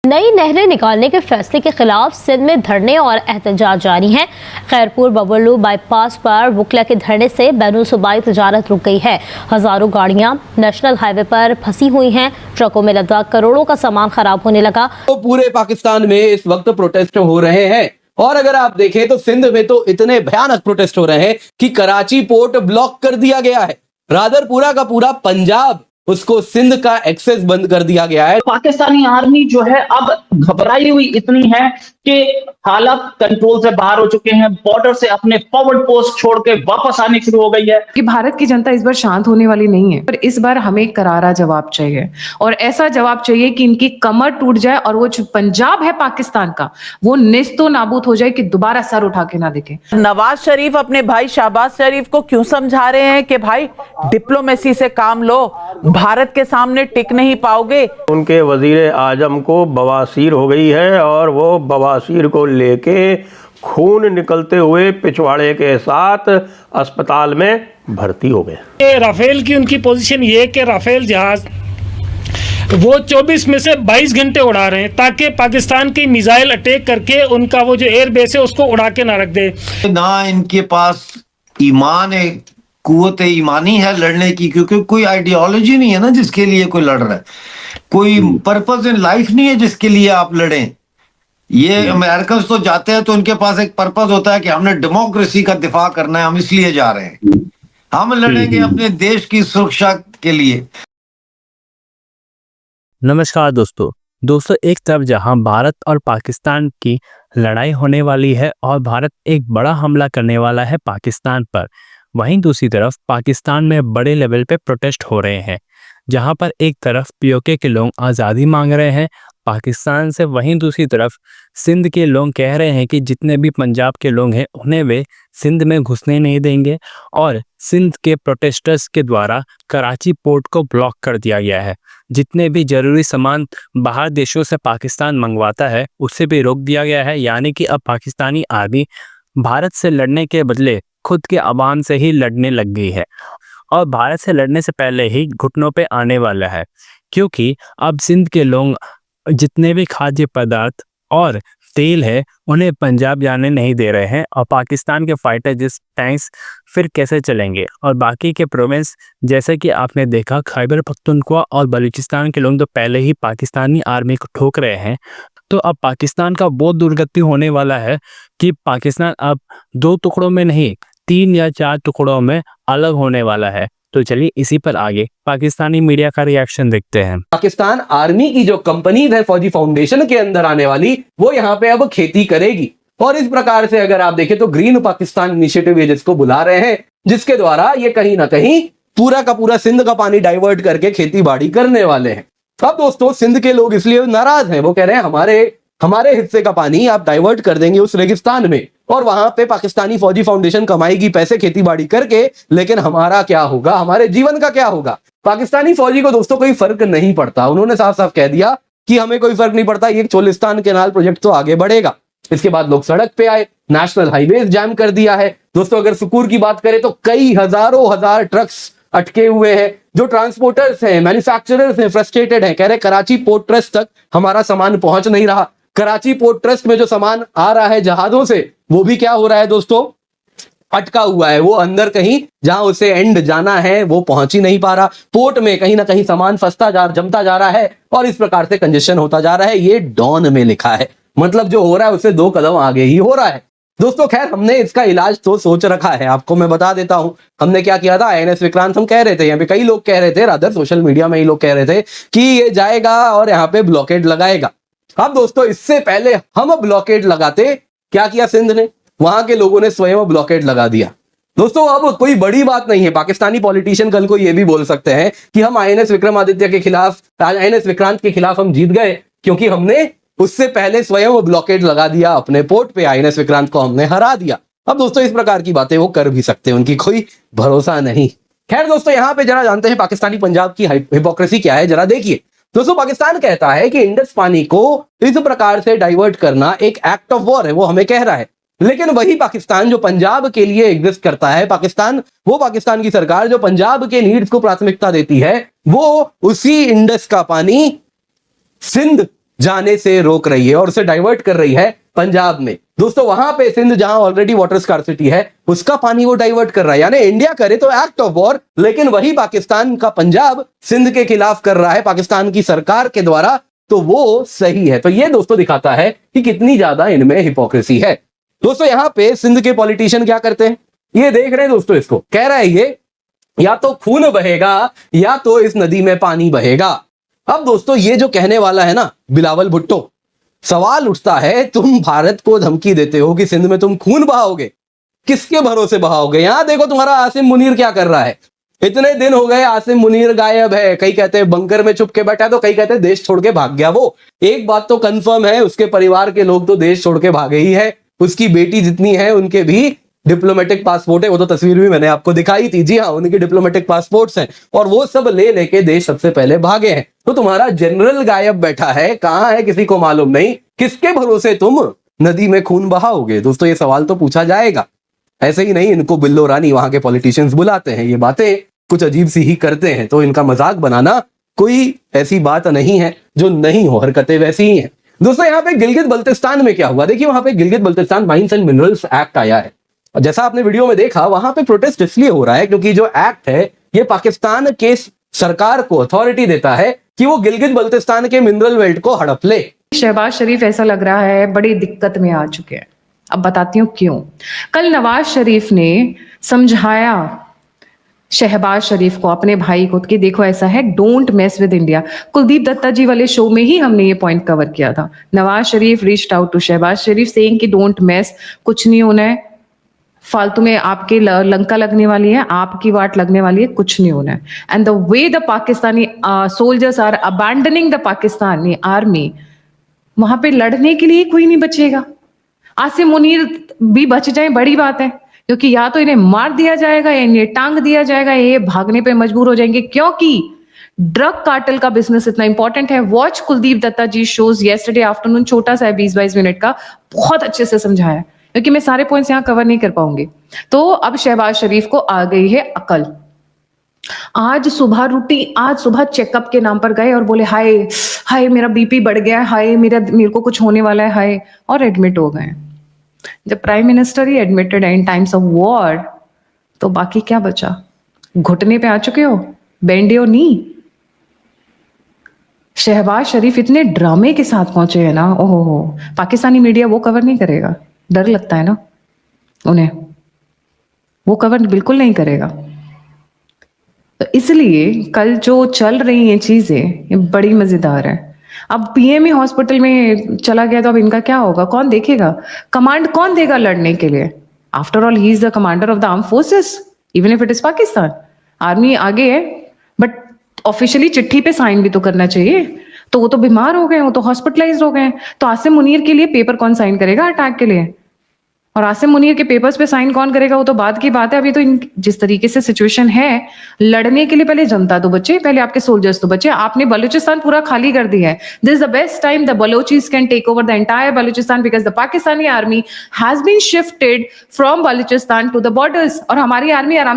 नई नहरें निकालने के फैसले के खिलाफ सिंध में धरने और एहतजाज जारी हैं। खैरपुर बबलू बाईपास पर वकला के धरने से बैनुल सूबाई तजारत रुक गई है। हजारों गाड़ियां नेशनल हाईवे पर फंसी हुई हैं। ट्रकों में लदा करोड़ों का सामान खराब होने लगा। तो पूरे पाकिस्तान में इस वक्त प्रोटेस्ट हो रहे हैं और अगर आप देखें तो सिंध में तो इतने भयानक प्रोटेस्ट हो रहे हैं कि कराची पोर्ट ब्लॉक कर दिया गया है। रादर पूरा का पूरा पंजाब, उसको सिंध का एक्सेस बंद कर दिया गया है। पाकिस्तानी आर्मी जो है अब घबराई हुई इतनी है कि हालात कंट्रोल से बाहर हो चुके हैं। बॉर्डर से अपने फॉरवर्ड पोस्ट छोड़ के वापस आने शुरू हो गई है कि भारत की जनता इस बार शांत होने वाली नहीं है, पर इस बार हमें करारा जवाब चाहिए और ऐसा जवाब चाहिए कि इनकी कमर टूट जाए और वो जो पंजाब है पाकिस्तान का वो नेस्तो नाबूद हो जाए कि दोबारा सर उठा के ना दिखे। नवाज शरीफ अपने भाई शहबाज शरीफ को क्यों समझा रहे हैं कि भाई डिप्लोमेसी से काम लो, भारत के सामने टिक नहीं पाओगे। उनके वजीर आजम को बवासीर हो गई है और वो बवासीर को लेके खून निकलते हुए पिछवाड़े के साथ अस्पताल में भर्ती हो गए। राफेल की उनकी पोजीशन ये कि राफेल जहाज वो 24 में से 22 घंटे उड़ा रहे हैं ताकि पाकिस्तान की मिसाइल अटैक करके उनका वो जो एयर बेस है उसको उड़ा के ना रख दे। ना इनके पास ईमान है, कुव्वत ईमानी है लड़ने की, क्योंकि कोई आइडियोलॉजी नहीं है ना जिसके लिए कोई लड़ रहा है, कोई पर्पस इन लाइफ नहीं है जिसके लिए आप लड़ें। ये अमेरिकन तो जाते हैं तो उनके पास एक पर्पस होता है कि हमने डेमोक्रेसी का दिफा करना है, हम इसलिए जा रहे हैं, हम लड़ेंगे अपने देश की सुरक्षा के लिए। नमस्कार दोस्तों, एक तरफ जहां भारत और पाकिस्तान की लड़ाई होने वाली है और भारत एक बड़ा हमला करने वाला है पाकिस्तान पर, वहीं दूसरी तरफ पाकिस्तान में बड़े लेवल पे प्रोटेस्ट हो रहे हैं। जहां पर एक तरफ पीओके के लोग आज़ादी मांग रहे हैं पाकिस्तान से, वहीं दूसरी तरफ सिंध के लोग कह रहे हैं कि जितने भी पंजाब के लोग हैं उन्हें वे सिंध में घुसने नहीं देंगे और सिंध के प्रोटेस्टर्स के द्वारा कराची पोर्ट को ब्लॉक कर दिया गया है। जितने भी ज़रूरी सामान बाहर देशों से पाकिस्तान मंगवाता है उसे भी रोक दिया गया है। यानी कि अब पाकिस्तानी आर्मी भारत से लड़ने के बदले खुद के अवाम से ही लड़ने लग गई है और भारत से लड़ने से पहले ही घुटनों पे आने वाला है, क्योंकि अब सिंध के लोग जितने भी खाद्य पदार्थ और तेल है उन्हें पंजाब जाने नहीं दे रहे हैं और पाकिस्तान के फाइटर जिस टैंक्स फिर कैसे चलेंगे। और बाकी के प्रोविंस जैसे कि आपने देखा खैबर पख्तूनख्वा और बलूचिस्तान के लोग तो पहले ही पाकिस्तानी आर्मी को ठोक रहे हैं, तो अब पाकिस्तान का बहुत दुर्गति होने वाला है कि पाकिस्तान अब 2 टुकड़ों में नहीं 3 या 4 टुकड़ों में अलग होने वाला है। तो चलिए इसी पर आगे पाकिस्तानी मीडिया का रिएक्शन देखते हैं। पाकिस्तान आर्मी की जो कंपनीज है फौजी फाउंडेशन के अंदर आने वाली, वो यहाँ पे अब खेती करेगी और इस प्रकार से अगर आप देखें तो ग्रीन पाकिस्तान इनिशिएटिव जिसको बुला रहे हैं, जिसके द्वारा ये कहीं ना कहीं पूरा का पूरा सिंध का पानी डाइवर्ट करके खेती बाड़ी करने वाले हैं। अब दोस्तों सिंध के लोग इसलिए नाराज हैं, वो कह रहे हैं हमारे हिस्से का पानी आप डाइवर्ट कर देंगे उस रेगिस्तान में और वहां पे पाकिस्तानी फौजी फाउंडेशन कमाएगी पैसे खेती बाड़ी करके, लेकिन हमारा क्या होगा, हमारे जीवन का क्या होगा। पाकिस्तानी फौजी को दोस्तों कोई फर्क नहीं पड़ता, उन्होंने साफ साफ कह दिया कि हमें कोई फर्क नहीं पड़ता, ये चोलिस्तान कैनाल प्रोजेक्ट तो आगे बढ़ेगा। इसके बाद लोग सड़क पे आए, नेशनल हाईवेज जैम कर दिया है। दोस्तों अगर सुकूर की बात करें तो कई हजार ट्रक्स अटके हुए हैं। जो ट्रांसपोर्टर्स हैं, मैन्युफैक्चरर्स हैं, फ्रस्ट्रेटेड हैं, कह रहे कराची पोर्ट ट्रस्ट तक हमारा सामान पहुंच नहीं रहा। कराची पोर्ट ट्रस्ट में जो सामान आ रहा है जहाजों से, वो भी क्या हो रहा है दोस्तों, अटका हुआ है। वो अंदर कहीं जहां उसे एंड जाना है वो पहुंच ही नहीं पा रहा। पोर्ट में कहीं ना कहीं सामान जमता जा रहा है और इस प्रकार से कंजेशन होता जा रहा है। ये डॉन में लिखा है, मतलब जो हो रहा है उससे 2 कदम आगे ही हो रहा है। दोस्तों खैर हमने इसका इलाज तो सोच रखा है, आपको मैं बता देता हूं। हमने क्या किया था, आईएनएस विक्रांत हम कह रहे थे, यहाँ पे कई लोग कह रहे थे, रादर सोशल मीडिया में ही लोग कह रहे थे कि ये जाएगा और यहाँ पे ब्लॉकेड लगाएगा। अब दोस्तों इससे पहले हम ब्लॉकेड लगाते, क्या किया सिंध ने, वहां के लोगों ने स्वयं ब्लॉकेड लगा दिया। दोस्तों अब कोई बड़ी बात नहीं है, पाकिस्तानी पॉलिटिशियन कल को ये भी बोल सकते हैं कि हम आईएनएस विक्रमादित्य के खिलाफ, आईएनएस विक्रांत के खिलाफ हम जीत गए क्योंकि हमने उससे पहले स्वयं वो ब्लॉकेड लगा दिया अपने पोर्ट पे, आईएनएस विक्रांत को हमने हरा दिया। अब दोस्तों इस प्रकार की बातें वो कर भी सकते हैं, उनकी कोई भरोसा नहीं। खैर दोस्तों यहाँ पे जरा जानते हैं पाकिस्तानी पंजाब की हिपोक्रेसी क्या है, जरा देखिए। दोस्तों पाकिस्तान कहता है कि इंडस पानी को इस प्रकार से डाइवर्ट करना एक एक्ट ऑफ वॉर है, वो हमें कह रहा है। लेकिन वही पाकिस्तान जो पंजाब के लिए एग्जिस्ट करता है, पाकिस्तान की सरकार जो पंजाब के नीड्स को प्राथमिकता देती है, वो उसी इंडस का पानी सिंध जाने से रोक रही है और उसे डाइवर्ट कर रही है पंजाब में। दोस्तों वहां पे सिंध जहां ऑलरेडी वाटर स्कार्सिटी है उसका पानी वो डाइवर्ट कर रहा है, यानी इंडिया करे तो एक्ट ऑफ वॉर, लेकिन वही पाकिस्तान का पंजाब सिंध के खिलाफ कर रहा है पाकिस्तान की सरकार के द्वारा, तो वो सही है। तो ये दोस्तों दिखाता है कि कितनी ज्यादा इनमें हिपोक्रेसी है। दोस्तों यहां पे सिंध के पॉलिटिशियन क्या करते हैं, ये देख रहे हैं दोस्तों, इसको कह रहा है ये या तो खून बहेगा या तो इस नदी में पानी बहेगा। अब दोस्तों ये जो कहने वाला है ना बिलावल भुट्टो, सवाल उठता है तुम भारत को धमकी देते हो कि सिंध में तुम खून बहाओगे, किसके भरोसे बहाओगे? यहां देखो तुम्हारा आसिम मुनीर क्या कर रहा है। इतने दिन हो गए आसिम मुनीर गायब है, कई कहते हैं बंकर में छुप के बैठा है, तो कई कहते हैं देश छोड़ के भाग गया वो। एक बात तो कंफर्म है, उसके परिवार के लोग तो देश छोड़ के भागे ही है, उसकी बेटी जितनी है उनके भी डिप्लोमेटिक पासपोर्ट है, वो तो तस्वीर भी मैंने आपको दिखाई थी। जी हाँ, उनके डिप्लोमेटिक पासपोर्ट्स हैं और वो सब ले लेके देश सबसे पहले भागे हैं। तो तुम्हारा जनरल गायब बैठा है, कहां है किसी को मालूम नहीं, किसके भरोसे तुम नदी में खून बहाओगे? दोस्तों ये सवाल तो पूछा जाएगा। ऐसे ही नहीं, इनको बिल्लो रानी वहां के पॉलिटिशियंस बुलाते हैं, ये बातें कुछ अजीब सी ही करते हैं, तो इनका मजाक बनाना कोई ऐसी बात नहीं है जो नहीं हो, हरकतें वैसी ही हैं। दोस्तों यहाँ पे गिलगित बल्तिस्तान में क्या हुआ, देखिए वहां पे Gilgit Baltistan mines and minerals act आया है, और जैसा आपने वीडियो में देखा वहां पे प्रोटेस्ट इसलिए हो रहा है क्योंकि जो एक्ट है ये पाकिस्तान के सरकार को अथॉरिटी देता है कि वो गिलगित बल्तिस्तान के मिनरल वेल्ट को हड़प ले। शहबाज शरीफ ऐसा लग रहा है बड़ी दिक्कत में आ चुके हैं। अब बताती हूँ क्यों। कल नवाज शरीफ ने समझाया शहबाज शरीफ को, अपने भाई को, कि देखो ऐसा है, don't mess with India. Kuldeep Dutta ji वाले शो में ही हमने ये पॉइंट कवर किया था। Nawaz Sharif reached out to Shehbaz Sharif saying कि डोंट मेस, कुछ नहीं होना है, फालतू में आपके लंका लगने वाली है, आपकी वाट लगने वाली है, कुछ नहीं होना है। And the way the Pakistani soldiers are abandoning the Pakistani army, वहां पे लड़ने के लिए कोई नहीं बचेगा। आसिम मुनीर भी बच जाए बड़ी बात है, क्योंकि या तो इन्हें मार दिया जाएगा या इन्हें टांग दिया जाएगा, ये भागने पे मजबूर हो जाएंगे, क्योंकि ड्रग कार्टेल का बिजनेस इतना इंपॉर्टेंट है। वॉच कुलदीप दत्ता जी शोज यस्टरडे आफ्टरनून, छोटा सा है 20-22 मिनट का, बहुत अच्छे से समझाया, क्योंकि मैं सारे पॉइंट्स यहाँ कवर नहीं कर पाऊंगी। तो अब शहबाज शरीफ को आ गई है अकल। आज सुबह चेकअप के नाम पर गए और बोले हाय हाय मेरा बीपी बढ़ गया है, हाय मेरे को कुछ होने वाला है, हाय, और एडमिट हो गए। जब प्राइम मिनिस्टर ही एडमिटेड है इन टाइम्स ऑफ वॉर, तो बाकी क्या बचा? घुटने पे आ चुके हो, बेंडे हो नी। शहबाज शरीफ इतने ड्रामे के साथ पहुंचे हैं ना, ओहो, पाकिस्तानी मीडिया वो कवर नहीं करेगा, डर लगता है ना उन्हें, वो कवर बिल्कुल नहीं करेगा। तो इसलिए कल जो चल रही हैं चीजें ये बड़ी मजेदार है। अब पीएमई हॉस्पिटल में चला गया तो अब इनका क्या होगा, कौन देखेगा? कमांड कौन देगा लड़ने के लिए? After all he is the commander of the arm forces, even if it is Pakistan. Army आगे है, बट ऑफिशियली चिट्ठी पे साइन भी तो करना चाहिए। तो वो तो बीमार हो गए, वो तो हॉस्पिटलाइज हो गए, तो आसिम मुनीर के लिए पेपर कौन साइन करेगा अटैक के लिए? और आसिम मुनीर के पेपर्स पे साइन कौन करेगा, वो तो बाद की बात है। अभी तो जिस तरीके से सिचुएशन है, लड़ने के लिए पहले जनता तो बचे, पहले आपके सोल्जर्स तो बचे। आपने बलूचिस्तान पूरा खाली कर दिया है। This is the best time the Balochis can take over the entire Balochistan, because the Pakistani army has been shifted from Balochistan to the borders, और हमारी आर्मी आराम से